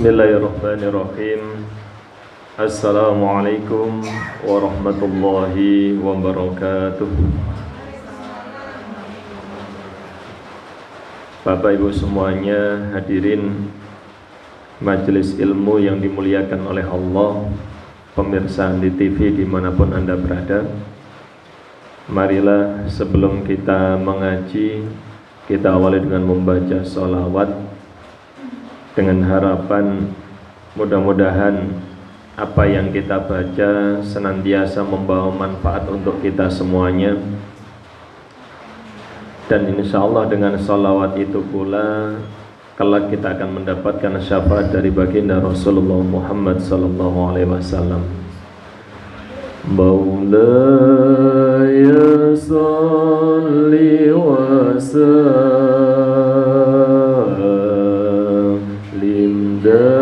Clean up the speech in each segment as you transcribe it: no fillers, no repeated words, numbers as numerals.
Bismillahirrahmanirrahim. Assalamualaikum warahmatullahi wabarakatuh. Bapak Ibu semuanya, hadirin majelis ilmu yang dimuliakan oleh Allah, pemirsa di TV dimanapun Anda berada, marilah sebelum kita mengaji, kita awali dengan membaca sholawat, dengan harapan mudah-mudahan apa yang kita baca senantiasa membawa manfaat untuk kita semuanya. Dan insya Allah dengan sholawat itu pula kelak kita akan mendapatkan syafaat dari baginda Rasulullah Muhammad sallallahu alaihi wasallam. Maulaya sholli wa sallim daiman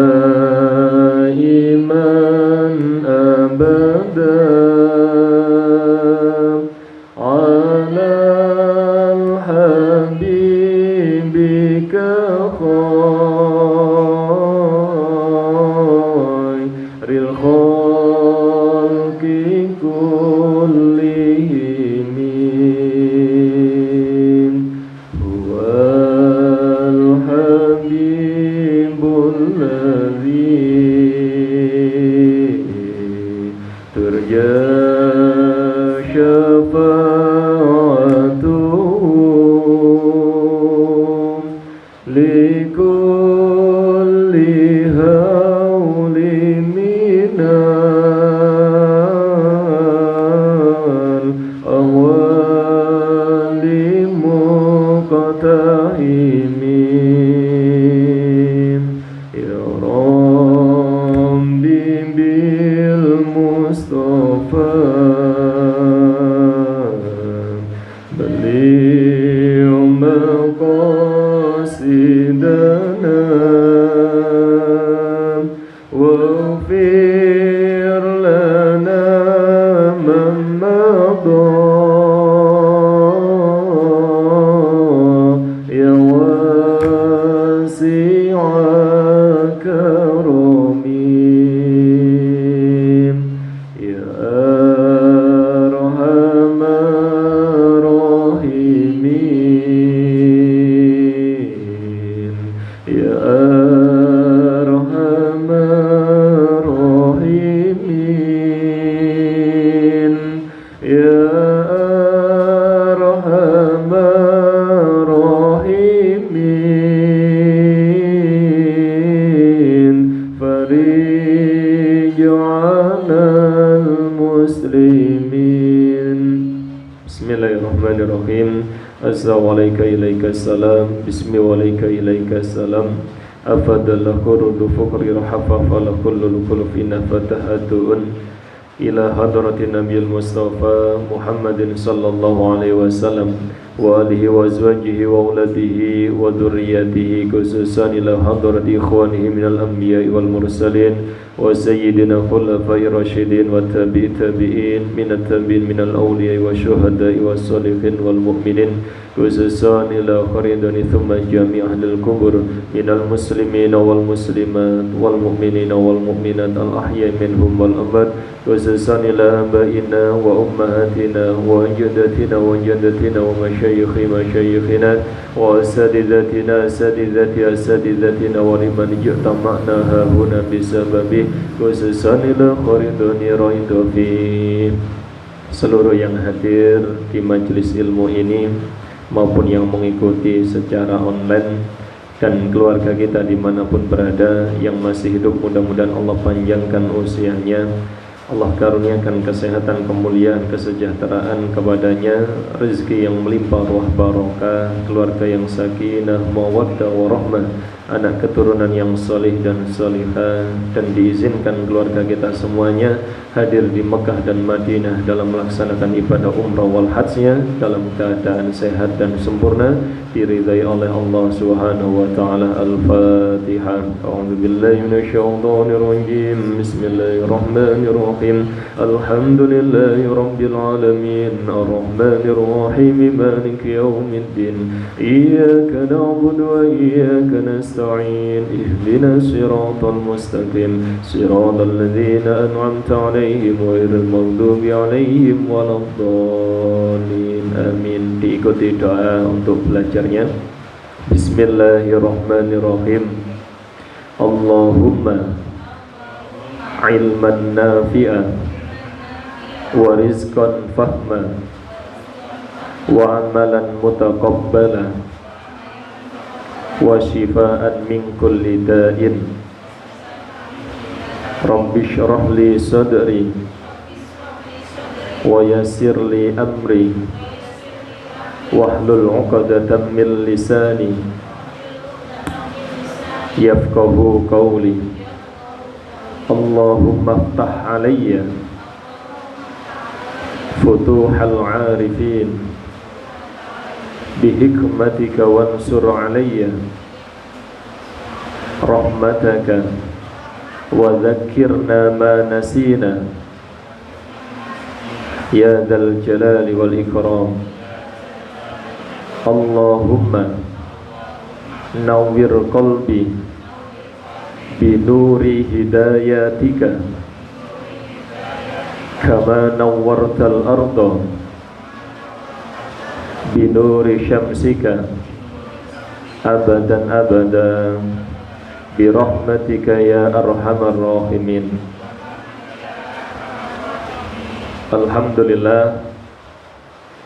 abadan ala habibika khairil khalqi kullihim huwal habibul ladzi turja syafa'atuhu likulli hawli minal awali muqtahimin ya Rabbi bil Mustafa beliau maqasidana waghfir lana mammadha ya wasi'a karamim ya arhamar rahimin ya arhamar rahimin ya arhamar rahimin farij 'alal muslimin. Bismillahirrahmanirrahim. Assalamualaikum ilaikassalam. Bismillahirrahmanirrahim ilaikassalam. Afadallah kurudu fukri rahafafala kullul kulufina fatahatun ila hadratin Nabiul Mustafa Muhammadin sallallahu alaihi wasallam wa alihi wa azwajihi wa auladihi wa dhurriyyatihi khususan ila hadrati ikhwanihi minal anbiya'i wal mursalin wa sayyidina khulafai rasyidin wa tabi'in minat tabi'in minal awliya'i wa syuhada'i wa salihin wal mu'minin khususan ila kharidani thumma jami' ahlil kubur minal muslimin wal muslimat wal mu'minin wal mu'minat al ahya'i minhum wal amwat khususan ila abaina wa ummahatina wa jaddatina wa jaddatina wa masyayikhina wa asadidatina asadidatina wa liman ijtama'na hahuna bisababi khususan ila kharidani raidu fi. Seluruh yang hadir di majelis ilmu ini maupun yang mengikuti secara online dan keluarga kita dimanapun berada yang masih hidup, mudah-mudahan Allah panjangkan usianya, Allah karuniakan kesehatan, kemuliaan, kesejahteraan kepadanya, rezeki yang melimpah, ruah barokah, keluarga yang sakinah, mawaddah warahmah, anak keturunan yang salih dan salihah, dan diizinkan keluarga kita semuanya hadir di Mekah dan Madinah dalam melaksanakan ibadah umrah wal hajnya dalam keadaan sehat dan sempurna, diridai oleh Allah Subhanahu wa taala. Al-Fatihah. A'udzubillahi minasyaitonir rajim. Bismillahirrahmanirrahim. الرحيم الحمد لله رب العالمين الرحمن الرحيم مالك يوم الدين إياك نعبد وإياك نستعين اهدنا الصراط المستقيم صراط الذين أنعمت عليهم غير المغضوب عليهم ولا الضالين آمين. Diikuti doa untuk belajarnya. Bismillahirrahmanirrahim. Allahumma ilman nafi'a wa rizqan fahma wa amalan mutaqabbala wa shifaan min kulli da'in. Rabbi shrah li sadri wa yassir li amri wahlul 'uqdatam min lisani yafqahu qawli. Allahumma iftah alayya futuhal 'arifin bihikmatika wansur alayya rahmataka wa dhakkirna ma nasina ya dzal jalali wal ikram. Allahumma nawwir qalbi binuri hidayatika kama nawwartal arda binuri syamsika abadan abadan birahmatika ya arhamar rahimin. Alhamdulillah,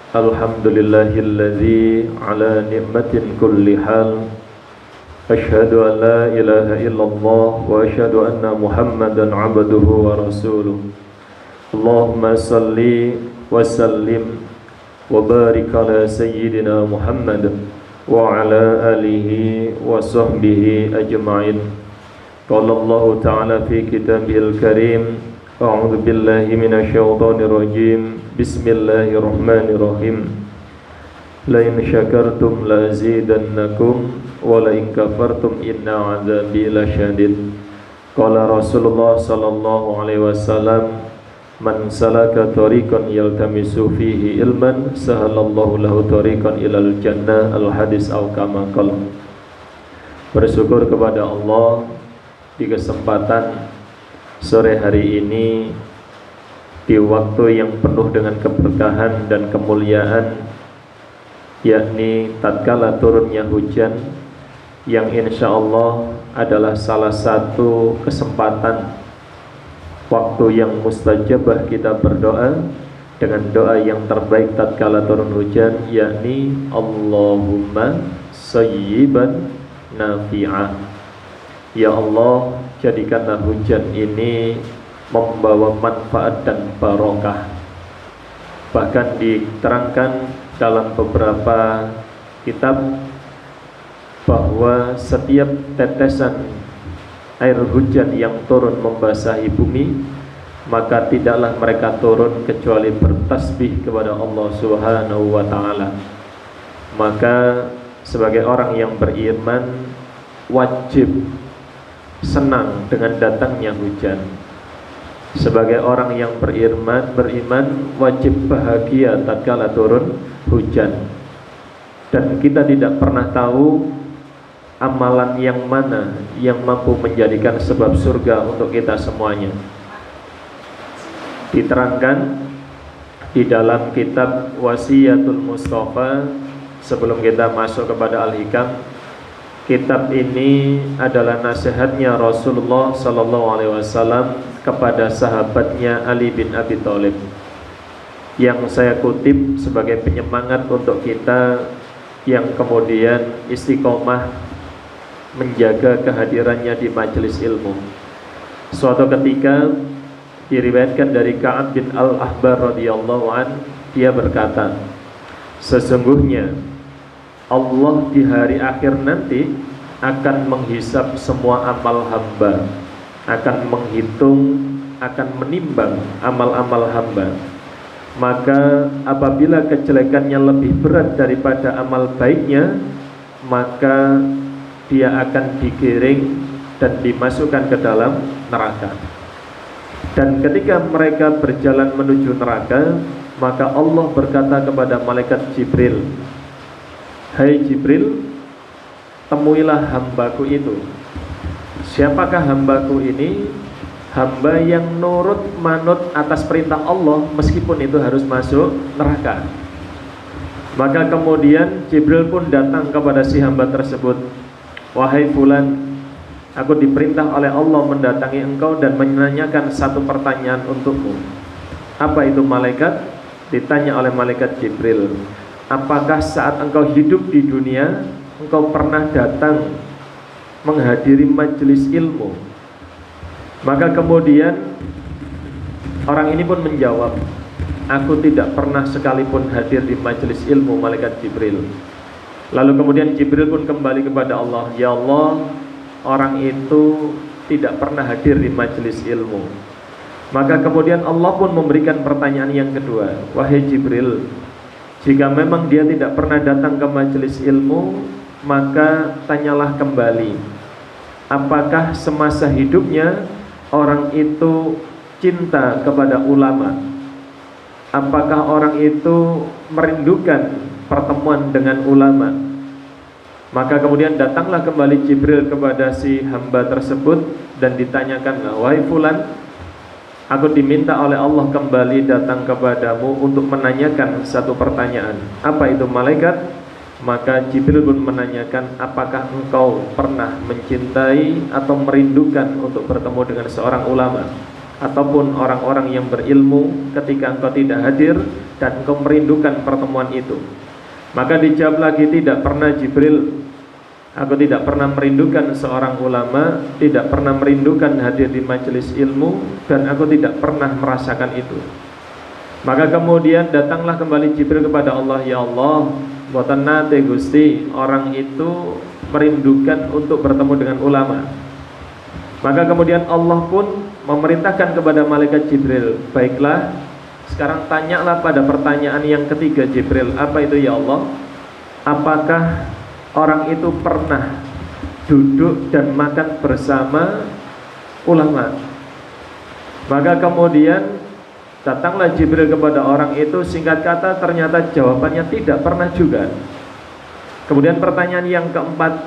alhamdulillahilladzi ala ni'matin kulli hal. Asyhadu an la ilaha illallah wa asyhadu anna Muhammadan abduhu wa rasuluh. Allahumma salli wa sallim wa barik ala sayyidina Muhammad wa ala alihi wa sahbihi ajma'in. Qala Allah ta'ala fi kitabihil karim, a'udzu billahi minasy syaithanir rajim. Bismillahirrahmanirrahim. La in syakartum la azidannakum wa la in kafartum inna 'adzabi lasyadid. Qala Rasulullah sallallahu alaihi wasallam, man salaka tariqan yaltamisu fihi ilman sahalallahu lahu tariqan ilal jannah. Al hadis au kama qala. Bersyukur kepada Allah di kesempatan sore hari ini, di waktu yang penuh dengan keberkahan dan kemuliaan, yakni tatkala turunnya hujan, yang insya Allah adalah salah satu kesempatan waktu yang mustajabah kita berdoa dengan doa yang terbaik tatkala turun hujan, yakni Allahumma sayyiban nafi'ah. Ya Allah, jadikanlah hujan ini membawa manfaat dan barokah. Bahkan diterangkan dalam beberapa kitab bahwa setiap tetesan air hujan yang turun membasahi bumi, maka tidaklah mereka turun kecuali bertasbih kepada Allah Subhanahu wa ta'ala. Maka sebagai orang yang beriman wajib senang dengan datangnya hujan. Sebagai orang yang beriman wajib bahagia tatkala turun hujan. Dan kita tidak pernah tahu amalan yang mana yang mampu menjadikan sebab surga untuk kita semuanya. Diterangkan di dalam kitab Wasiyatul Mustafa. Sebelum kita masuk kepada Al-Hikam, kitab ini adalah nasihatnya Rasulullah SAW kepada sahabatnya Ali bin Abi Thalib, yang saya kutip sebagai penyemangat untuk kita yang kemudian istiqomah menjaga kehadirannya di majelis ilmu. Suatu ketika diriwayatkan dari Ka'ab bin Al-Ahbar radhiyallahu an, dia berkata, sesungguhnya Allah di hari akhir nanti akan menghisap semua amal hamba, akan menghitung, akan menimbang amal-amal hamba. Maka apabila kejelekannya lebih berat daripada amal baiknya, maka dia akan digiring dan dimasukkan ke dalam neraka. Dan ketika mereka berjalan menuju neraka, maka Allah berkata kepada malaikat Jibril, "Hai Jibril, temuilah hambaku itu." Siapakah hambaku ini? Hamba yang nurut manut atas perintah Allah meskipun itu harus masuk neraka. Maka kemudian Jibril pun datang kepada si hamba tersebut. "Wahai fulan, aku diperintah oleh Allah mendatangi engkau dan menanyakan satu pertanyaan untukmu." "Apa itu malaikat?" Ditanya oleh malaikat Jibril, "Apakah saat engkau hidup di dunia engkau pernah datang menghadiri majelis ilmu?" Maka kemudian orang ini pun menjawab, "Aku tidak pernah sekalipun hadir di majelis ilmu malaikat Jibril." Lalu kemudian Jibril pun kembali kepada Allah, "Ya Allah, orang itu tidak pernah hadir di majelis ilmu." Maka kemudian Allah pun memberikan pertanyaan yang kedua, "Wahai Jibril, jika memang dia tidak pernah datang ke majelis ilmu, maka tanyalah kembali, apakah semasa hidupnya orang itu cinta kepada ulama? Apakah orang itu merindukan pertemuan dengan ulama?" Maka kemudian datanglah kembali Jibril kepada si hamba tersebut dan ditanyakan, "Wahai fulan, aku diminta oleh Allah kembali datang kepadamu untuk menanyakan satu pertanyaan." "Apa itu malaikat?" Maka Jibril pun menanyakan, "Apakah engkau pernah mencintai atau merindukan untuk bertemu dengan seorang ulama ataupun orang-orang yang berilmu ketika engkau tidak hadir dan engkau merindukan pertemuan itu?" Maka dijawab lagi, "Tidak pernah Jibril, aku tidak pernah merindukan seorang ulama, tidak pernah merindukan hadir di majelis ilmu, dan aku tidak pernah merasakan itu." Maka kemudian datanglah kembali Jibril kepada Allah, "Ya Allah, boten nate Gusti orang itu merindukan untuk bertemu dengan ulama." Maka kemudian Allah pun memerintahkan kepada malaikat Jibril, "Baiklah, sekarang tanyalah pada pertanyaan yang ketiga Jibril." "Apa itu ya Allah?" "Apakah orang itu pernah duduk dan makan bersama ulama?" Maka kemudian datanglah Jibril kepada orang itu, singkat kata ternyata jawabannya tidak pernah juga. Kemudian pertanyaan yang keempat,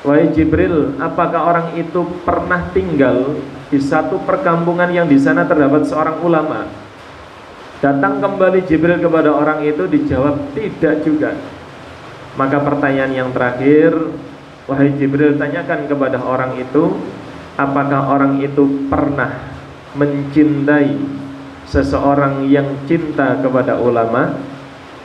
"Wahai Jibril, apakah orang itu pernah tinggal di satu perkampungan yang di sana terdapat seorang ulama?" Datang kembali Jibril kepada orang itu, dijawab tidak juga. Maka pertanyaan yang terakhir, "Wahai Jibril, tanyakan kepada orang itu, apakah orang itu pernah mencintai seseorang yang cinta kepada ulama,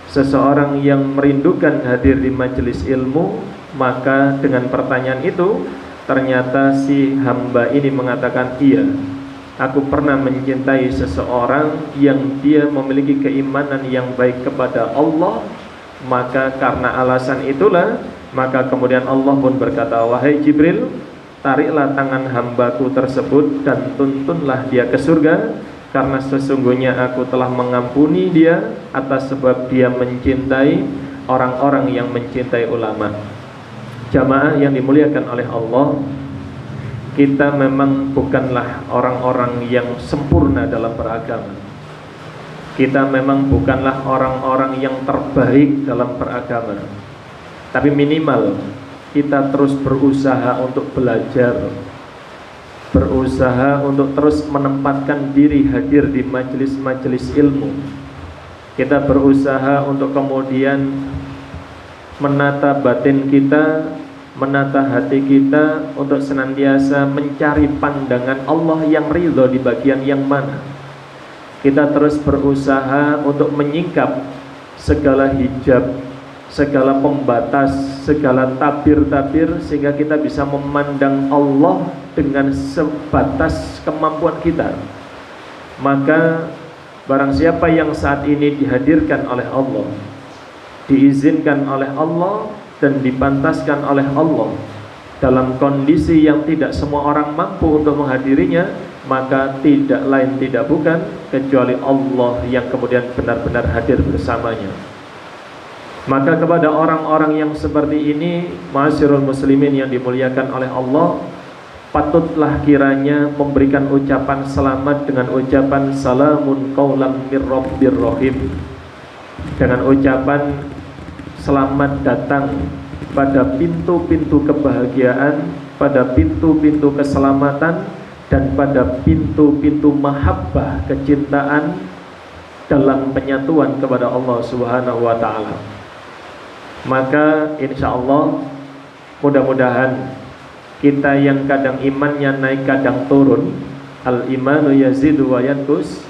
seseorang yang merindukan hadir di majelis ilmu?" Maka dengan pertanyaan itu ternyata si hamba ini mengatakan, "Iya, aku pernah mencintai seseorang yang dia memiliki keimanan yang baik kepada Allah." Maka karena alasan itulah, maka kemudian Allah pun berkata, "Wahai Jibril, tariklah tangan hambaku tersebut dan tuntunlah dia ke surga, karena sesungguhnya aku telah mengampuni dia atas sebab dia mencintai orang-orang yang mencintai ulama." Jamaah yang dimuliakan oleh Allah, kita memang bukanlah orang-orang yang sempurna dalam beragama. Kita memang bukanlah orang-orang yang terbaik dalam beragama. Tapi minimal kita terus berusaha untuk belajar, berusaha untuk terus menempatkan diri hadir di majelis-majelis ilmu. Kita berusaha untuk kemudian menata batin kita, menata hati kita untuk senantiasa mencari pandangan Allah yang ridho di bagian yang mana. Kita terus berusaha untuk menyingkap segala hijab, segala pembatas, segala tabir-tabir, sehingga kita bisa memandang Allah dengan sebatas kemampuan kita. Maka barang siapa yang saat ini dihadirkan oleh Allah, diizinkan oleh Allah dan dipantaskan oleh Allah dalam kondisi yang tidak semua orang mampu untuk menghadirinya, maka tidak lain tidak bukan kecuali Allah yang kemudian benar-benar hadir bersamanya. Maka kepada orang-orang yang seperti ini, ma'asyiral muslimin yang dimuliakan oleh Allah, patutlah kiranya memberikan ucapan selamat dengan ucapan salamun qaulam mir rabbir rahim, dengan ucapan selamat datang pada pintu-pintu kebahagiaan, pada pintu-pintu keselamatan, dan pada pintu-pintu mahabbah, kecintaan dalam penyatuan kepada Allah Subhanahu wa taala. Maka insyaallah mudah-mudahan kita yang kadang imannya naik kadang turun, al-imanu yazidu wa yanqus,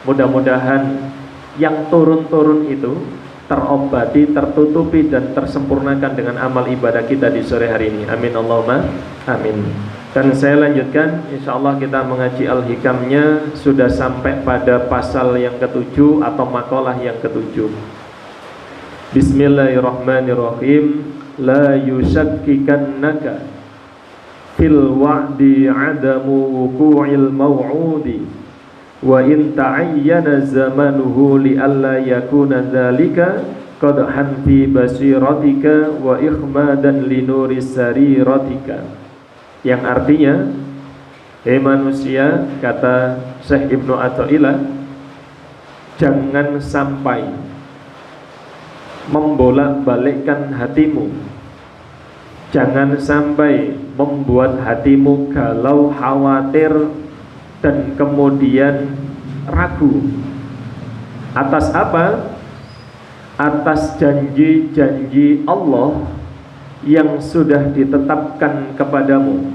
mudah-mudahan yang turun-turun itu terobati, tertutupi dan tersempurnakan dengan amal ibadah kita di sore hari ini. Amin Allahumma amin. Dan saya lanjutkan, insyaallah kita mengaji al-hikamnya sudah sampai pada pasal yang ke-7 atau makalah yang ke-7. Bismillahirrahmanirrahim. La yushakkikannaka fil wa'di 'adamu wuqu'il maw'udi wa in ta'ayyana zamanuhu li alla yakuna dzalika qadhan fi basiratika wa ikhmadan li nuri sariratika. Yang artinya, hei manusia, kata Syekh Ibnu Athaillah, jangan sampai membolak-balikkan hatimu, jangan sampai membuat hatimu galau, khawatir, dan kemudian ragu. Atas apa? Atas janji-janji Allah yang sudah ditetapkan kepadamu,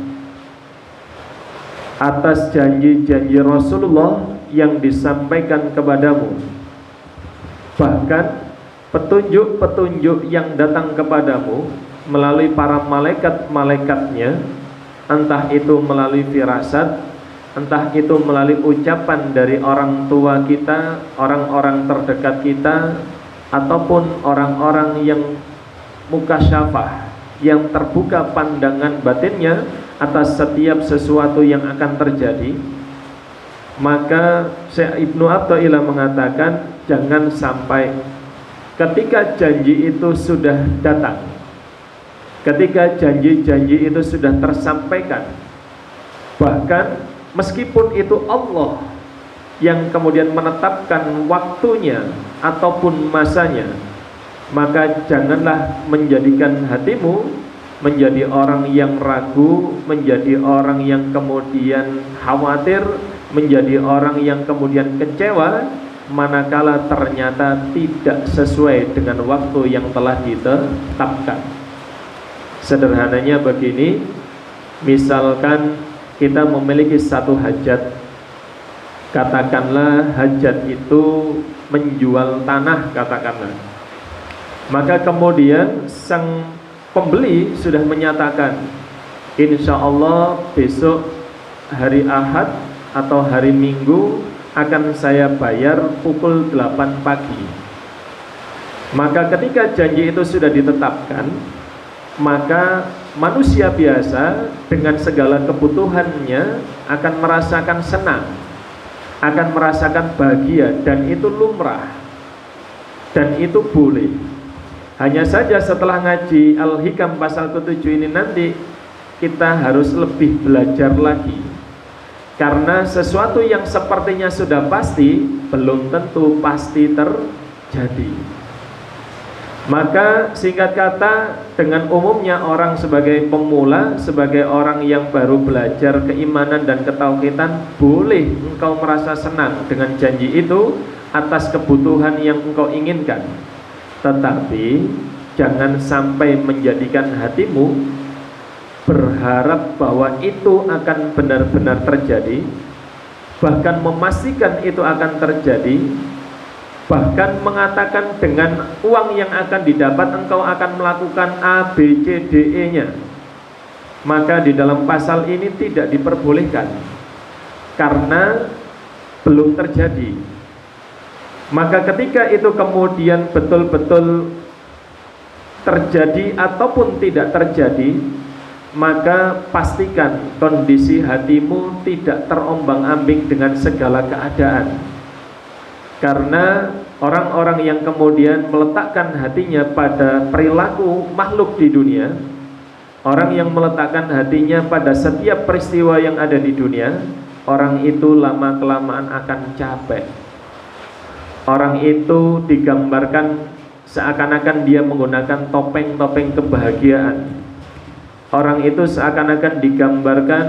atas janji-janji Rasulullah yang disampaikan kepadamu, bahkan petunjuk-petunjuk yang datang kepadamu melalui para malaikat-malaikatnya, entah itu melalui firasat, entah itu melalui ucapan dari orang tua kita, orang-orang terdekat kita, ataupun orang-orang yang mukasyafah, yang terbuka pandangan batinnya atas setiap sesuatu yang akan terjadi. Maka Syekh Ibnu Athaillah mengatakan, jangan sampai ketika janji itu sudah datang, ketika janji-janji itu sudah tersampaikan, bahkan meskipun itu Allah yang kemudian menetapkan waktunya ataupun masanya, maka janganlah menjadikan hatimu menjadi orang yang ragu, menjadi orang yang kemudian khawatir, menjadi orang yang kemudian kecewa manakala ternyata tidak sesuai dengan waktu yang telah ditetapkan. Sederhananya begini, misalkan kita memiliki satu hajat, katakanlah hajat itu menjual tanah, katakanlah. Maka kemudian sang pembeli sudah menyatakan, insya Allah besok hari Ahad atau hari Minggu akan saya bayar pukul 8 pagi. Maka ketika janji itu sudah ditetapkan, maka manusia biasa dengan segala kebutuhannya akan merasakan senang, akan merasakan bahagia, dan itu lumrah, dan itu boleh. Hanya saja setelah ngaji Al-Hikam pasal ke-7 ini nanti kita harus lebih belajar lagi, karena sesuatu yang sepertinya sudah pasti belum tentu pasti terjadi. Maka singkat kata, dengan umumnya orang sebagai pemula, sebagai orang yang baru belajar keimanan dan ketauhidan, boleh engkau merasa senang dengan janji itu atas kebutuhan yang engkau inginkan. Tetapi jangan sampai menjadikan hatimu berharap bahwa itu akan benar-benar terjadi, bahkan memastikan itu akan terjadi, bahkan mengatakan dengan uang yang akan didapat engkau akan melakukan A, B, C, D, E nya. Maka di dalam pasal ini tidak diperbolehkan, karena belum terjadi. Maka ketika itu kemudian betul-betul terjadi ataupun tidak terjadi, maka pastikan kondisi hatimu tidak terombang-ambing dengan segala keadaan. Karena orang-orang yang kemudian meletakkan hatinya pada perilaku makhluk di dunia, Orang yang meletakkan hatinya pada setiap peristiwa yang ada di dunia, orang itu lama-kelamaan akan capek. Orang itu digambarkan seakan-akan dia menggunakan topeng-topeng kebahagiaan. Orang itu seakan-akan digambarkan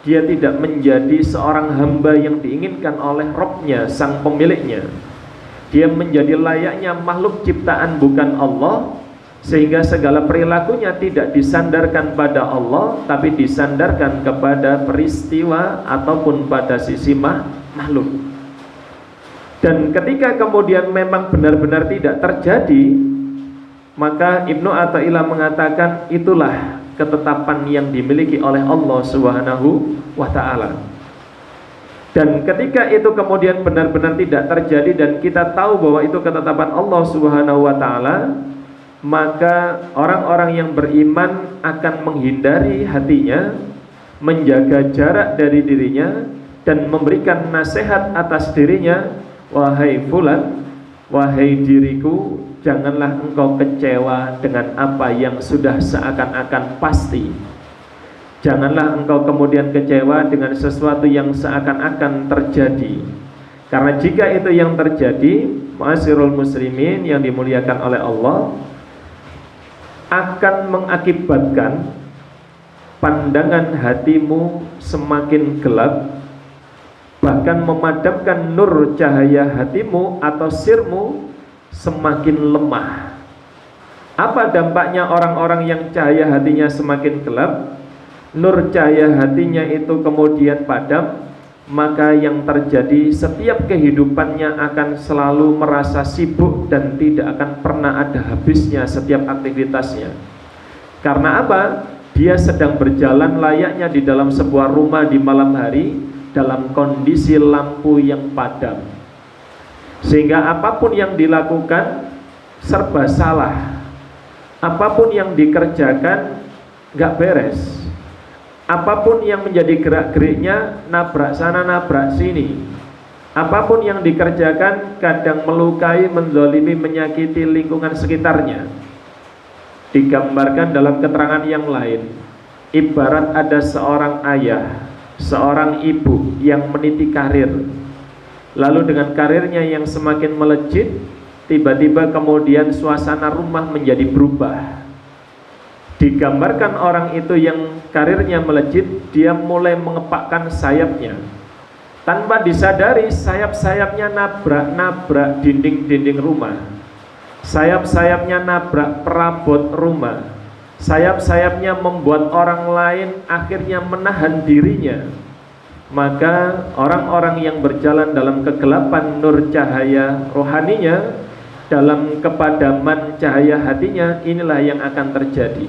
dia tidak menjadi seorang hamba yang diinginkan oleh Robnya, sang pemiliknya. Dia menjadi layaknya makhluk ciptaan bukan Allah, sehingga segala perilakunya tidak disandarkan pada Allah, tapi disandarkan kepada peristiwa ataupun pada sisi makhluk. Dan ketika kemudian memang benar-benar tidak terjadi, maka Ibnu Athaillah mengatakan itulah ketetapan yang dimiliki oleh Allah Subhanahu wa ta'ala. Dan ketika itu kemudian benar-benar tidak terjadi dan kita tahu bahwa itu ketetapan Allah Subhanahu wa ta'ala, maka orang-orang yang beriman akan menghindari hatinya, menjaga jarak dari dirinya, dan memberikan nasihat atas dirinya. Wahai fulan, wahai diriku, janganlah engkau kecewa dengan apa yang sudah seakan-akan pasti. Janganlah engkau kemudian kecewa dengan sesuatu yang seakan-akan terjadi. Karena jika itu yang terjadi, ma'asyiral muslimin yang dimuliakan oleh Allah, akan mengakibatkan pandangan hatimu semakin gelap, bahkan memadamkan nur cahaya hatimu atau sirmu semakin lemah. Apa dampaknya orang-orang yang cahaya hatinya semakin gelap, nur cahaya hatinya itu kemudian padam? Maka yang terjadi, setiap kehidupannya akan selalu merasa sibuk dan tidak akan pernah ada habisnya setiap aktivitasnya. Karena apa? Dia sedang berjalan layaknya di dalam sebuah rumah di malam hari dalam kondisi lampu yang padam, sehingga apapun yang dilakukan serba salah, apapun yang dikerjakan gak beres, apapun yang menjadi gerak-geriknya nabrak sana nabrak sini, apapun yang dikerjakan kadang melukai, menzalimi, menyakiti lingkungan sekitarnya. Digambarkan dalam keterangan yang lain, ibarat ada seorang ayah, seorang ibu yang meniti karir, lalu dengan karirnya yang semakin melejit, tiba-tiba kemudian suasana rumah menjadi berubah. Digambarkan orang itu yang karirnya melejit, dia mulai mengepakkan sayapnya. Tanpa disadari, sayap-sayapnya nabrak-nabrak dinding-dinding rumah, sayap-sayapnya nabrak perabot rumah, sayap-sayapnya membuat orang lain akhirnya menahan dirinya. Maka orang-orang yang berjalan dalam kegelapan nur cahaya rohaninya, dalam kepadaman cahaya hatinya, inilah yang akan terjadi.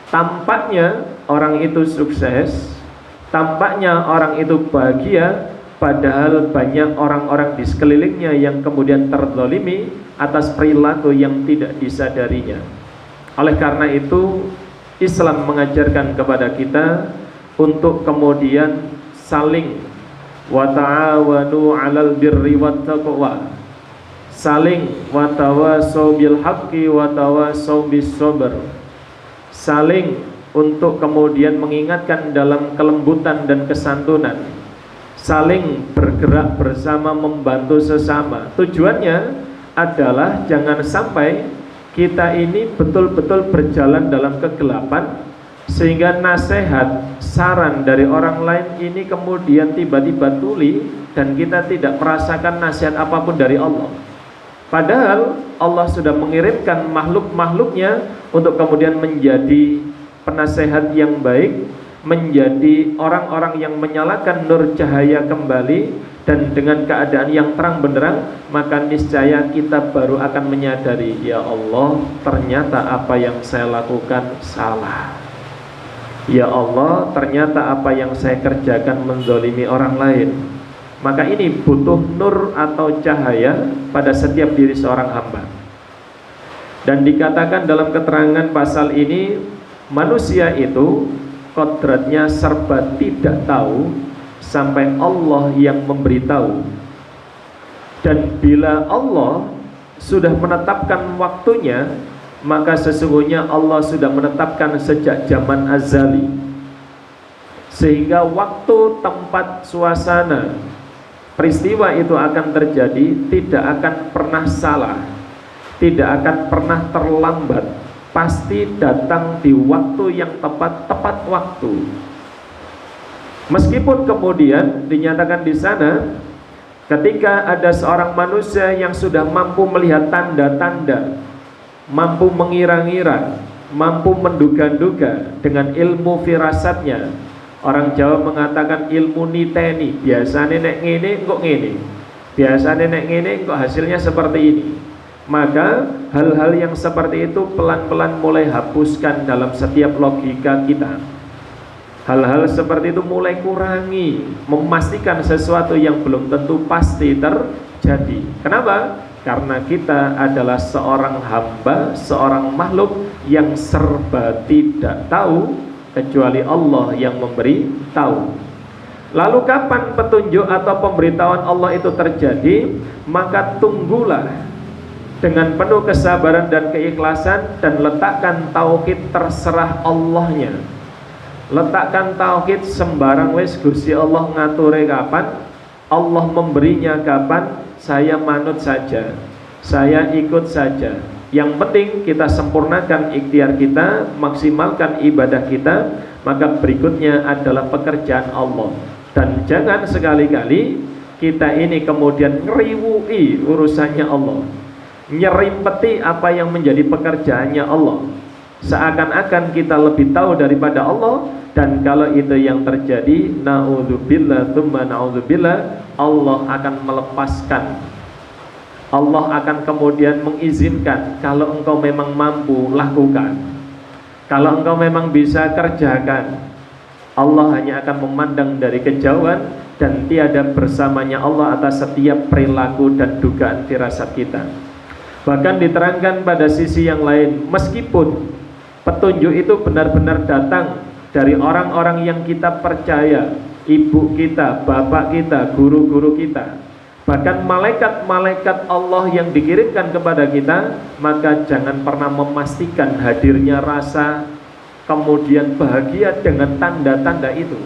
Tampaknya orang itu sukses, tampaknya orang itu bahagia, padahal banyak orang-orang di sekelilingnya yang kemudian terzalimi atas perilaku yang tidak disadarinya. Oleh karena itu, Islam mengajarkan kepada kita untuk kemudian saling wa ta'awanu 'alal birri wat taqwa, saling wa tawasau bil haqqi wa tawasau bis sabr, saling untuk kemudian mengingatkan dalam kelembutan dan kesantunan, saling bergerak bersama, membantu sesama. Tujuannya adalah jangan sampai kita ini betul-betul berjalan dalam kegelapan, sehingga nasihat, saran dari orang lain ini kemudian tiba-tiba tuli dan kita tidak merasakan nasihat apapun dari Allah. Padahal Allah sudah mengirimkan makhluk-makhluknya untuk kemudian menjadi penasehat yang baik, menjadi orang-orang yang menyalakan nur cahaya kembali, dan dengan keadaan yang terang benderang, maka niscaya kita baru akan menyadari, ya Allah, ternyata apa yang saya lakukan salah. Ya Allah, ternyata apa yang saya kerjakan menzalimi orang lain. Maka ini butuh nur atau cahaya pada setiap diri seorang hamba. Dan dikatakan dalam keterangan pasal ini, manusia itu kodratnya serba tidak tahu sampai Allah yang memberitahu. Dan bila Allah sudah menetapkan waktunya, maka sesungguhnya Allah sudah menetapkan sejak zaman azali, sehingga waktu, tempat, suasana peristiwa itu akan terjadi tidak akan pernah salah, tidak akan pernah terlambat, pasti datang di waktu yang tepat, tepat waktu. Meskipun kemudian dinyatakan di sana, ketika ada seorang manusia yang sudah mampu melihat tanda-tanda, mampu mengira-ngira, mampu menduga-duga dengan ilmu firasatnya. Orang Jawa mengatakan ilmu niteni, biasanya nek ngene kok ngene, biasanya nek ngene kok hasilnya seperti ini. Maka hal-hal yang seperti itu pelan-pelan mulai hapuskan dalam setiap logika kita. Hal-hal seperti itu mulai kurangi, memastikan sesuatu yang belum tentu pasti terjadi. Kenapa? Karena kita adalah seorang hamba, seorang makhluk yang serba tidak tahu, kecuali Allah yang memberi tahu. Lalu kapan petunjuk atau pemberitahuan Allah itu terjadi? Maka tunggulah dengan penuh kesabaran dan keikhlasan, dan letakkan tauhid terserah Allahnya. Letakkan tauhid sembarang wis Gusti Allah ngature kapan, Allah memberinya kapan, saya manut saja, saya ikut saja. Yang penting kita sempurnakan ikhtiar kita, maksimalkan ibadah kita, maka berikutnya adalah pekerjaan Allah. Dan jangan sekali-kali kita ini kemudian ngeriwui urusannya Allah, nyerimpeti apa yang menjadi pekerjaannya Allah, seakan-akan kita lebih tahu daripada Allah. Dan kalau itu yang terjadi, na'udzubillah tsumma na'udzubillah, Allah akan melepaskan, Allah akan kemudian mengizinkan. Kalau engkau memang mampu, lakukan. Kalau engkau memang bisa, kerjakan. Allah hanya akan memandang dari kejauhan, dan tiada bersamanya Allah atas setiap perilaku dan dugaan firasat kita. Bahkan diterangkan pada sisi yang lain, meskipun petunjuk itu benar-benar datang dari orang-orang yang kita percaya, ibu kita, bapak kita, guru-guru kita, bahkan malaikat-malaikat Allah yang dikirimkan kepada kita, maka jangan pernah memastikan hadirnya rasa kemudian bahagia dengan tanda-tanda itu.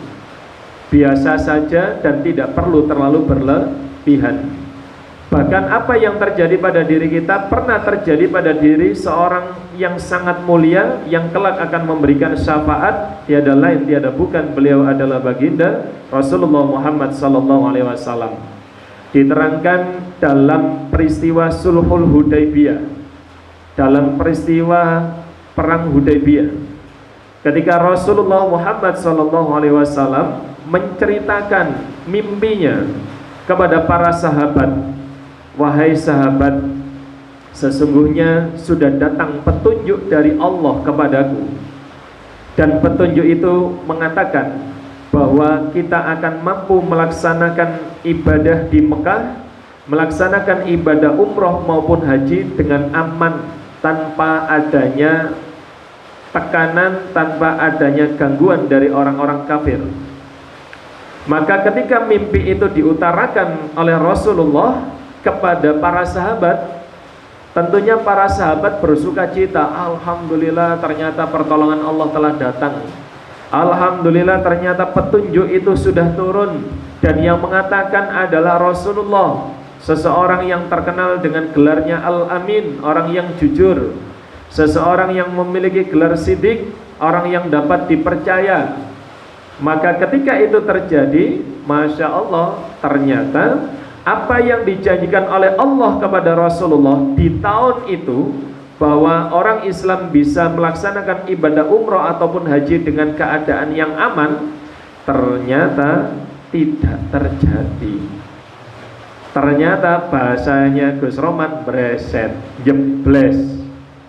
Biasa saja dan tidak perlu terlalu berlebihan. Bahkan apa yang terjadi pada diri kita pernah terjadi pada diri seorang yang sangat mulia, yang kelak akan memberikan syafaat, tiada lain tiada bukan, beliau adalah baginda Rasulullah Muhammad SAW. Diterangkan dalam peristiwa Sulhul Hudaybiyah, dalam peristiwa perang Hudaybiyah, ketika Rasulullah Muhammad SAW menceritakan mimpinya kepada para sahabat. Wahai sahabat, sesungguhnya sudah datang petunjuk dari Allah kepadaku, dan petunjuk itu mengatakan bahwa kita akan mampu melaksanakan ibadah di Mekah, melaksanakan ibadah umroh maupun haji dengan aman, tanpa adanya tekanan, tanpa adanya gangguan dari orang-orang kafir. Maka ketika mimpi itu diutarakan oleh Rasulullah kepada para sahabat, tentunya para sahabat bersuka cita. Alhamdulillah, ternyata pertolongan Allah telah datang. Alhamdulillah, ternyata petunjuk itu sudah turun. Dan yang mengatakan adalah Rasulullah, seseorang yang terkenal dengan gelarnya Al-Amin, orang yang jujur, seseorang yang memiliki gelar Siddiq, orang yang dapat dipercaya. Maka ketika itu terjadi, Masya Allah, ternyata apa yang dijanjikan oleh Allah kepada Rasulullah di tahun itu, bahwa orang Islam bisa melaksanakan ibadah umroh ataupun haji dengan keadaan yang aman, ternyata tidak terjadi. Ternyata bahasanya Gus Roman, breset, jebles,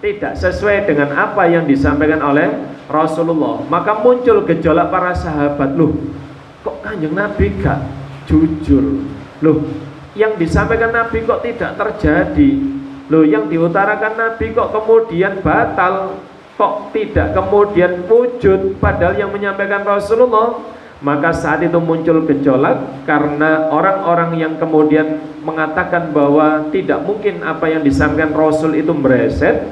tidak sesuai dengan apa yang disampaikan oleh Rasulullah. Maka muncul gejolak para sahabat, loh kok Kanjeng Nabi gak jujur, loh yang disampaikan Nabi kok tidak terjadi, loh yang diutarakan Nabi kok kemudian batal, kok tidak kemudian wujud, padahal yang menyampaikan Rasulullah. Maka saat itu muncul gejolak, karena orang-orang yang kemudian mengatakan bahwa tidak mungkin apa yang disampaikan Rasul itu mereset,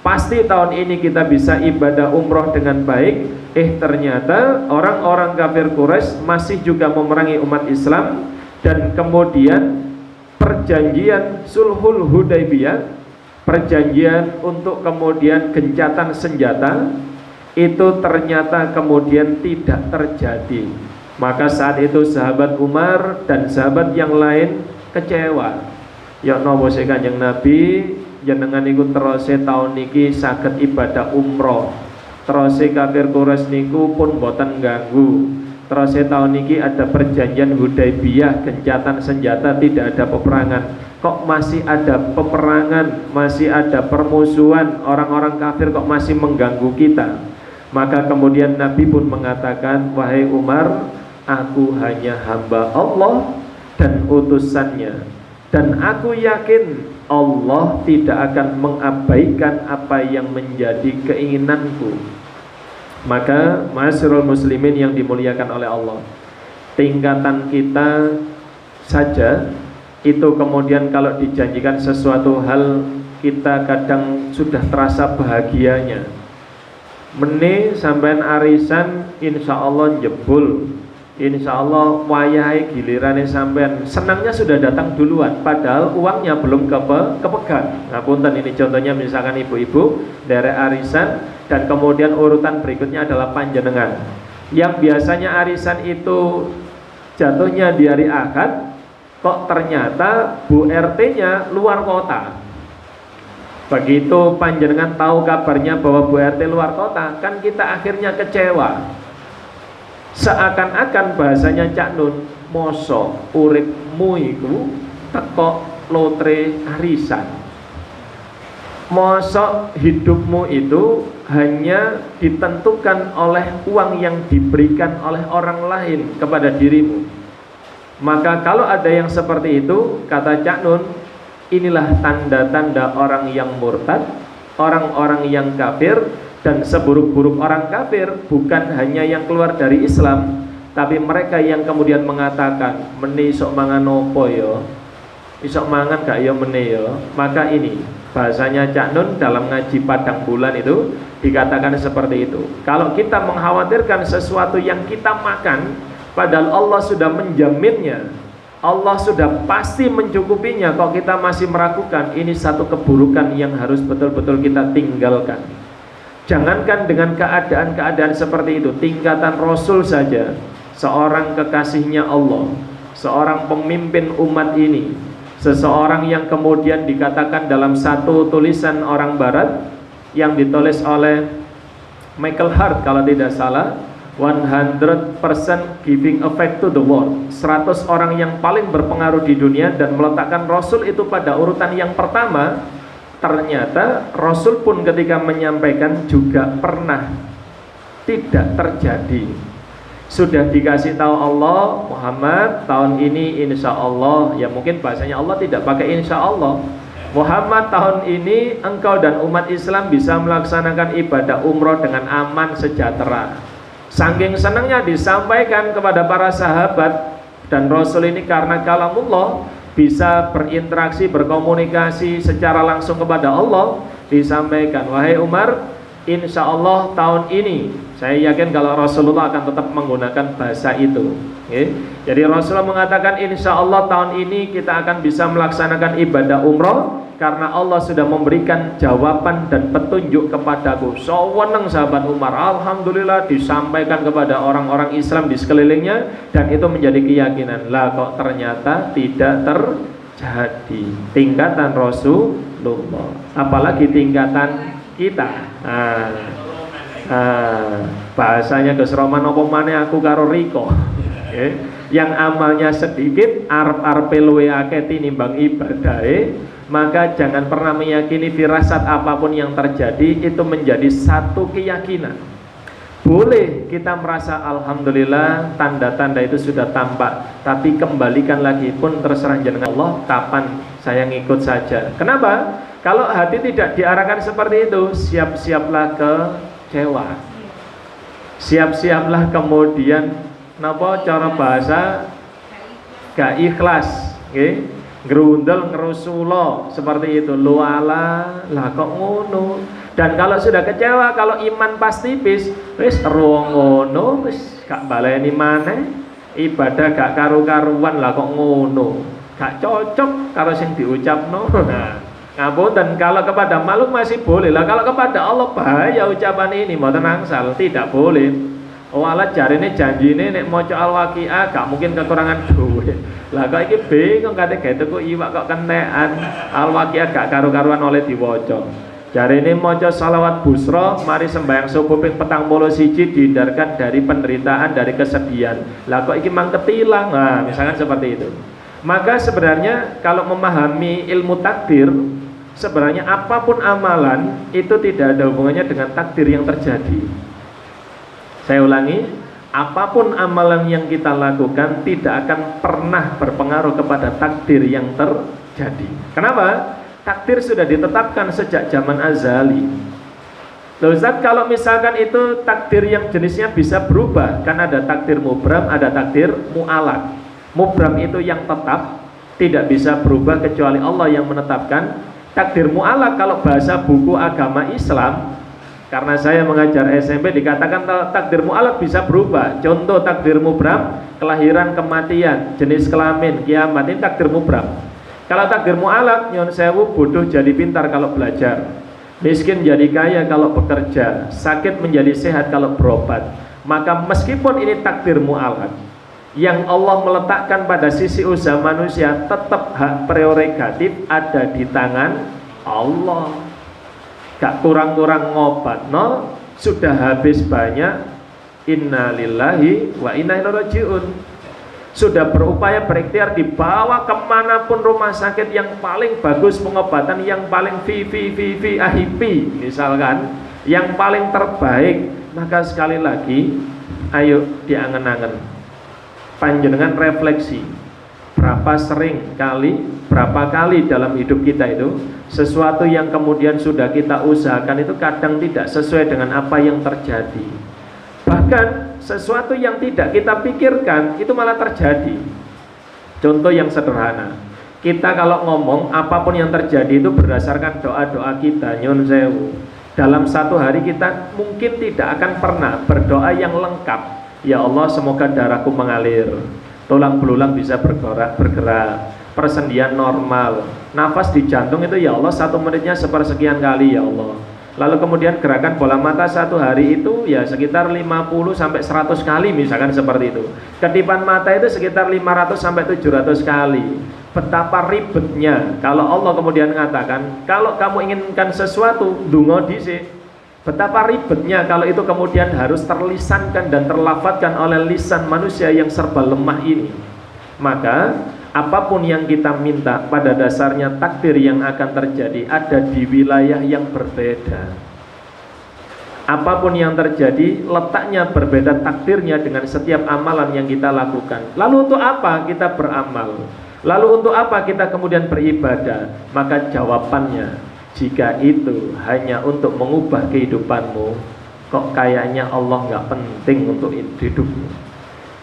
pasti tahun ini kita bisa ibadah umroh dengan baik. Ternyata orang-orang kafir Quraisy masih juga memerangi umat Islam, dan kemudian perjanjian Sulhul Hudaibiyah, perjanjian untuk kemudian gencatan senjata, itu ternyata kemudian tidak terjadi. Maka saat itu sahabat Umar dan sahabat yang lain kecewa. Ya nopo sing Kanjeng Nabi jenengan iku terose tahun niki saged ibadah umroh. Terose kafir Quraisy niku pun boten ganggu. Terose tahun niki ada perjanjian Hudaibiyah, gencatan senjata, tidak ada peperangan. Kok masih ada peperangan, masih ada permusuhan, orang-orang kafir kok masih mengganggu kita? Maka kemudian Nabi pun mengatakan, wahai Umar, aku hanya hamba Allah dan utusannya, dan aku yakin Allah tidak akan mengabaikan apa yang menjadi keinginanku. Maka ma'asyiral muslimin yang dimuliakan oleh Allah, tingkatan kita saja itu kemudian kalau dijanjikan sesuatu hal, kita kadang sudah terasa bahagianya. Meni sampean arisan insya Allah jebul, insya Allah wayahe gilirane sampean, senangnya sudah datang duluan, padahal uangnya belum kepegang. Ngapunten, ini contohnya misalkan ibu-ibu dari arisan, dan kemudian urutan berikutnya adalah panjenengan yang biasanya arisan itu jatuhnya di hari Ahad, kok ternyata Bu RT-nya luar kota. Begitu panjenengan tahu kabarnya bahwa Bu RT luar kota, kan kita akhirnya kecewa. Seakan-akan bahasanya Cak Nun, moso uripmu iku teko lotre arisan. Moso hidupmu itu hanya ditentukan oleh uang yang diberikan oleh orang lain kepada dirimu. Maka kalau ada yang seperti itu, kata Cak Nun, inilah tanda-tanda orang yang murtad, orang-orang yang kafir. Dan seburuk-buruk orang kafir bukan hanya yang keluar dari Islam, tapi mereka yang kemudian mengatakan, meni sok mangan opo yo, isok mangan gak yo meni yo. Maka ini bahasanya Cak Nun dalam ngaji Padang Bulan itu dikatakan seperti itu. Kalau kita mengkhawatirkan sesuatu yang kita makan, padahal Allah sudah menjaminnya, Allah sudah pasti mencukupinya, kok kita masih meragukan, ini satu keburukan yang harus betul-betul kita tinggalkan. Jangankan dengan keadaan-keadaan seperti itu, tingkatan Rasul saja, seorang kekasihnya Allah, seorang pemimpin umat ini, seseorang yang kemudian dikatakan dalam satu tulisan orang Barat yang ditulis oleh Michael Hart kalau tidak salah, 100% giving effect to the world, 100 orang yang paling berpengaruh di dunia, dan meletakkan Rasul itu pada urutan yang pertama. Ternyata Rasul pun ketika menyampaikan juga pernah tidak terjadi. Sudah dikasih tahu Allah, Muhammad tahun ini insya Allah, ya mungkin bahasanya Allah tidak pakai insya Allah, Muhammad tahun ini engkau dan umat Islam bisa melaksanakan ibadah umroh dengan aman sejahtera. Saking senangnya disampaikan kepada para sahabat, dan Rasul ini karena kalamullah bisa berinteraksi, berkomunikasi secara langsung kepada Allah, disampaikan, wahai Umar, insya Allah tahun ini, saya yakin kalau Rasulullah akan tetap menggunakan bahasa itu. Jadi Rasulullah mengatakan, insya Allah tahun ini kita akan bisa melaksanakan ibadah umroh, karena Allah sudah memberikan jawaban dan petunjuk kepadaku. Sewenang sahabat Umar, alhamdulillah, disampaikan kepada orang-orang Islam di sekelilingnya, dan itu menjadi keyakinan. Lah kok ternyata tidak terjadi. Tingkatan Rasulullah, apalagi tingkatan kita. Bahasanya Gus Roman opo maneh aku karo Riko. Yang amalnya sedikit, arep-arepe luwe akeh tinimbang ibadahe. Maka jangan pernah meyakini firasat apapun yang terjadi itu menjadi satu keyakinan. Boleh kita merasa alhamdulillah tanda-tanda itu sudah tampak, tapi kembalikan lagi pun terserah jenengan Allah, kapan saya ngikut saja. Kenapa? Kalau hati tidak diarahkan seperti itu, siap-siaplah kecewa, siap-siaplah kemudian napa cara bahasa gak ikhlas, gerundel ngerusulo seperti itu. Luala lah kok ngono, Dan kalau sudah kecewa, kalau iman pas tipis, wis ruang ngono, wis gak baleni maneh, ibadah gak karu-karuan lah kok ngono, gak cocok karo sing diucapno. Nah, ngapunten, kalau kepada makhluk masih boleh lah, kalau kepada Allah bahaya ucapan ini, mboten angsal, tidak boleh. Walah jarine janjine nek maca Al-Waqiah gak mungkin kekurangan duit. Lah kok iki bingung kate gawe tuku iwak kok kentekan. Al-Waqiah gak karu-karuan oleh diwaca. Jarine maca shalawat busra mari sembahyang subuh ping 41 dihindarkan dari penderitaan, dari kesedihan. Lah kok iki mang ketilang. Nah, misalkan seperti itu. Maka sebenarnya kalau memahami ilmu takdir, sebenarnya apapun amalan itu tidak ada hubungannya dengan takdir yang terjadi. Saya ulangi, apapun amalan yang kita lakukan tidak akan pernah berpengaruh kepada takdir yang terjadi. Kenapa? Takdir sudah ditetapkan sejak zaman azali. Loh Ustaz, kalau misalkan itu takdir yang jenisnya bisa berubah, kan ada takdir mubram, ada takdir mu'alaq. Mubram itu yang tetap, tidak bisa berubah kecuali Allah yang menetapkan. Takdir mu'alaq kalau bahasa buku agama Islam, karena saya mengajar SMP dikatakan takdir mu'alaq bisa berubah. Contoh takdir mubram, kelahiran, kematian, jenis kelamin, kiamat, ini takdir mubram. Kalau takdir mu'alaq, nyon sewu, bodoh jadi pintar kalau belajar, miskin jadi kaya kalau bekerja, sakit menjadi sehat kalau berobat. Maka meskipun ini takdir mu'alaq yang Allah meletakkan pada sisi usaha manusia, tetap hak prerogatif ada di tangan Allah. Gak kurang-kurang ngobat, no, sudah habis banyak, innalillahi wa inna ilaihi rajiun. Sudah berupaya berikhtiar dibawa kemanapun rumah sakit yang paling bagus pengobatan, yang paling VIP misalkan, yang paling terbaik. Maka sekali lagi, ayo diangen-angen, panjenengan refleksi, berapa kali dalam hidup kita itu sesuatu yang kemudian sudah kita usahakan itu kadang tidak sesuai dengan apa yang terjadi. Bahkan sesuatu yang tidak kita pikirkan itu malah terjadi. Contoh yang sederhana, kita kalau ngomong apapun yang terjadi itu berdasarkan doa-doa kita, nyun sewu. Dalam satu hari kita mungkin tidak akan pernah berdoa yang lengkap. Ya Allah, semoga darahku mengalir, tulang belulang bisa bergerak, persendian normal, nafas di jantung itu ya Allah 1 menitnya sepersekian kali ya Allah. Lalu kemudian gerakan bola mata satu hari itu ya sekitar 50 sampai 100 kali misalkan seperti itu. Kedipan mata itu sekitar 500 sampai 700 kali. Betapa ribetnya kalau Allah kemudian mengatakan kalau kamu inginkan sesuatu dungo dhisik. Betapa ribetnya kalau itu kemudian harus terlisankan dan terlafadzkan oleh lisan manusia yang serba lemah ini. Maka apapun yang kita minta pada dasarnya takdir yang akan terjadi ada di wilayah yang berbeda. Apapun yang terjadi letaknya berbeda takdirnya dengan setiap amalan yang kita lakukan. Lalu untuk apa kita beramal? Lalu untuk apa kita kemudian beribadah? Maka jawabannya, jika itu hanya untuk mengubah kehidupanmu, kok kayaknya Allah nggak penting untuk hidupmu.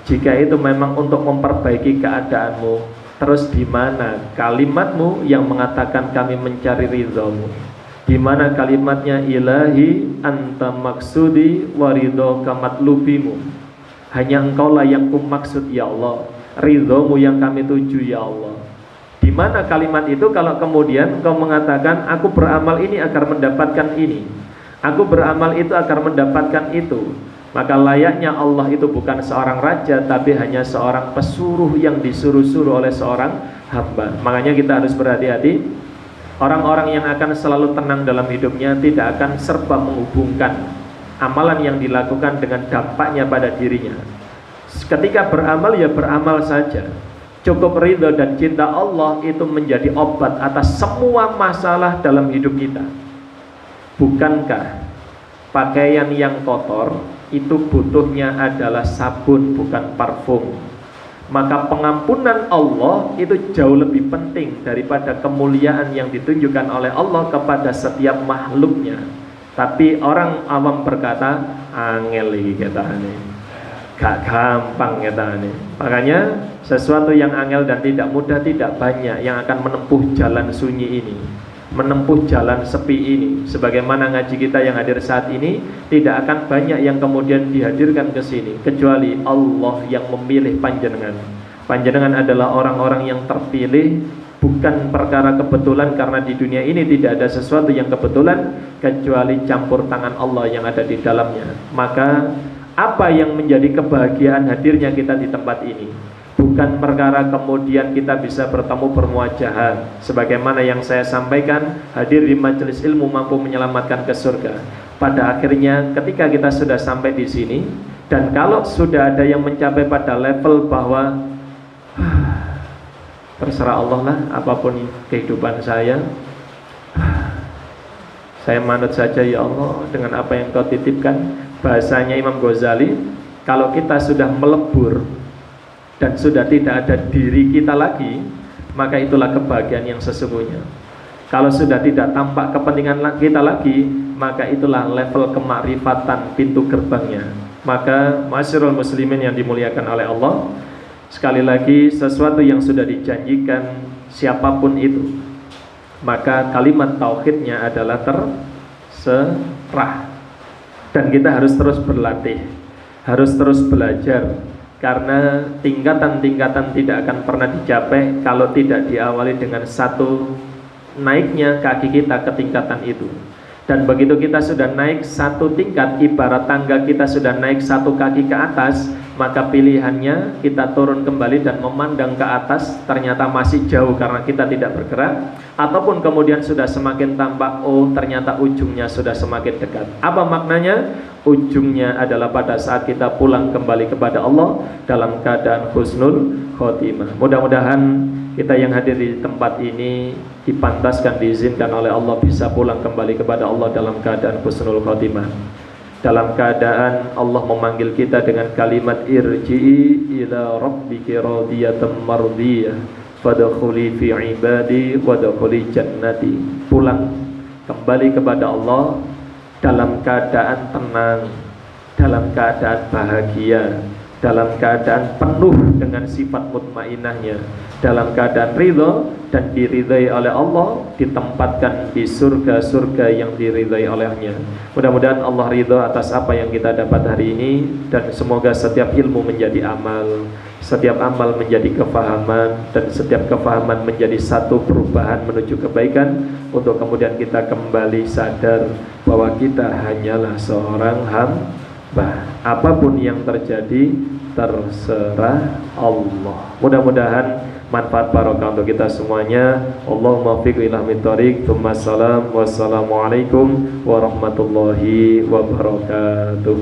Jika itu memang untuk memperbaiki keadaanmu, terus di mana kalimatmu yang mengatakan kami mencari ridhomu? Di mana kalimatnya ilahi anta maksudi waridho kamatlubimu? Hanya engkaulah yang ku maksud ya Allah, ridhomu yang kami tuju ya Allah. Di mana kalimat itu kalau kemudian engkau mengatakan aku beramal ini agar mendapatkan ini, aku beramal itu agar mendapatkan itu, maka layaknya Allah itu bukan seorang raja tapi hanya seorang pesuruh yang disuruh-suruh oleh seorang hamba. Makanya kita harus berhati-hati. Orang-orang yang akan selalu tenang dalam hidupnya tidak akan serba menghubungkan amalan yang dilakukan dengan dampaknya pada dirinya. Ketika beramal ya beramal saja. Cukup ridho dan cinta Allah itu menjadi obat atas semua masalah dalam hidup kita. Bukankah pakaian yang kotor itu butuhnya adalah sabun bukan parfum? Maka pengampunan Allah itu jauh lebih penting daripada kemuliaan yang ditunjukkan oleh Allah kepada setiap makhluknya. Tapi orang awam berkata, angel iki ketane, gak gampang ketane. Makanya sesuatu yang angel dan tidak mudah tidak banyak yang akan menempuh jalan sunyi ini. menempuh jalan sepi ini. Sebagaimana ngaji kita yang hadir saat ini, tidak akan banyak yang kemudian dihadirkan ke sini kecuali Allah yang memilih panjenengan. Panjenengan adalah orang-orang yang terpilih, bukan perkara kebetulan, karena di dunia ini tidak ada sesuatu yang kebetulan kecuali campur tangan Allah yang ada di dalamnya. Maka apa yang menjadi kebahagiaan hadirnya kita di tempat ini bukan perkara kemudian kita bisa bertemu bermuajahan. Sebagaimana yang saya sampaikan, hadir di majelis ilmu mampu menyelamatkan ke surga. Pada akhirnya ketika kita sudah sampai di sini, dan kalau sudah ada yang mencapai pada level bahwa terserah Allah lah apapun kehidupan saya manut saja ya Allah dengan apa yang Kau titipkan. Bahasanya Imam Ghazali, kalau kita sudah melebur dan sudah tidak ada diri kita lagi, maka itulah kebahagiaan yang sesungguhnya. Kalau sudah tidak tampak kepentingan kita lagi, maka itulah level kemakrifatan, pintu gerbangnya. Maka masyarul muslimin yang dimuliakan oleh Allah, sekali lagi sesuatu yang sudah dijanjikan siapapun itu, maka kalimat tauhidnya adalah terserah. Dan kita harus terus berlatih, harus terus belajar, karena tingkatan-tingkatan tidak akan pernah dicapai kalau tidak diawali dengan satu naiknya kaki kita ke tingkatan itu. Dan begitu kita sudah naik satu tingkat, ibarat tangga kita sudah naik satu kaki ke atas, maka pilihannya kita turun kembali dan memandang ke atas, ternyata masih jauh karena kita tidak bergerak, ataupun kemudian sudah semakin tampak, oh ternyata ujungnya sudah semakin dekat. Apa maknanya? Ujungnya adalah pada saat kita pulang kembali kepada Allah dalam keadaan husnul khotimah. Mudah-mudahan kita yang hadir di tempat ini dipantaskan, diizinkan oleh Allah bisa pulang kembali kepada Allah dalam keadaan husnul khotimah, dalam keadaan Allah memanggil kita dengan kalimat irji'i ila rabbiki radiyatan mardiyah fadkhuli fi ibadi wadkhuli jannati. Pulang kembali kepada Allah dalam keadaan tenang, dalam keadaan bahagia, dalam keadaan penuh dengan sifat mutmainnahnya, dalam keadaan ridho dan diridhai oleh Allah, ditempatkan di surga-surga yang diridhai olehnya. Mudah-mudahan Allah ridho atas apa yang kita dapat hari ini, dan semoga setiap ilmu menjadi amal, setiap amal menjadi kefahaman, dan setiap kefahaman menjadi satu perubahan menuju kebaikan, untuk kemudian kita kembali sadar bahwa kita hanyalah seorang hamba. Apapun yang terjadi terserah Allah. Mudah-mudahan manfaat barokah untuk kita semuanya. Allahumma fiq ila mitariq. Wassalamualaikum warahmatullahi wabarakatuh.